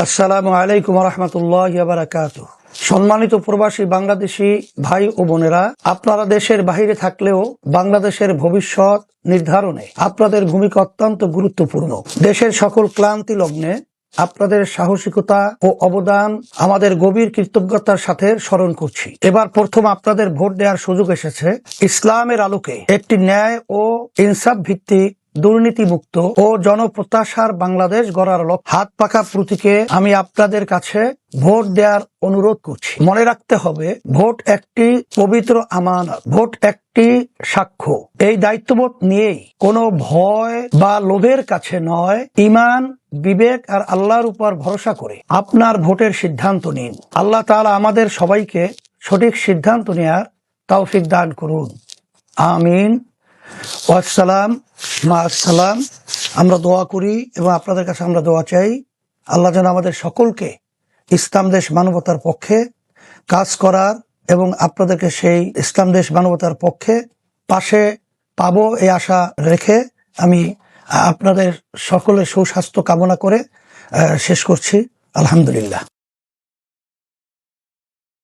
আসসালামু আলাইকুম রহমতুল্লাহ বারাকাতুহ। সম্মানিত প্রবাসী বাংলাদেশি ভাই ও বোনেরা, আপনারা দেশের বাইরে থাকলেও বাংলাদেশের ভবিষ্যৎ নির্ধারণে আপনাদের ভূমিকা অত্যন্ত গুরুত্বপূর্ণ। দেশের সকল ক্লান্তি লগ্নে আপনাদের সাহসিকতা ও অবদান আমাদের গভীর কৃতজ্ঞতার সাথে স্মরণ করছি। এবার প্রথম আপনাদের ভোট দেওয়ার সুযোগ এসেছে। ইসলামের আলোকে একটি ন্যায় ও ইনসাফ ভিত্তিক, দুর্নীতিমুক্ত ও জনপ্রত্যাশার বাংলাদেশ গড়ার লক্ষ্যে হাত পাকা প্রতীকে আমি আপনাদের কাছে ভোট দেওয়ার অনুরোধ করছি। মনে রাখতে হবে, ভোট একটি পবিত্র আমানত, ভোট একটি সাক্ষ্য। এই দায়িত্ববোধ নিয়েই কোনো ভয় বা লোভের কাছে নয়, ঈমান, বিবেক আর আল্লাহর উপর ভরসা করে আপনার ভোটের সিদ্ধান্ত নিন। আল্লাহ তাআলা আমাদের সবাইকে সঠিক সিদ্ধান্ত নেওয়ার তৌফিক দান করুন। আমিন। ওয়াসসালাম মা আসসালাম। আমরা দোয়া করি এবং আপনাদের কাছে আমরা দোয়া চাই, আল্লাহ যেন আমাদের সকলকে ইসলাম দেশ মানবতার পক্ষে কাজ করার এবং আপনাদেরকে সেই ইসলাম দেশ মানবতার পক্ষে পাশে পাবো এই আশা রেখে আমি আপনাদের সকলের সুস্বাস্থ্য কামনা করে শেষ করছি। আলহামদুলিল্লাহ।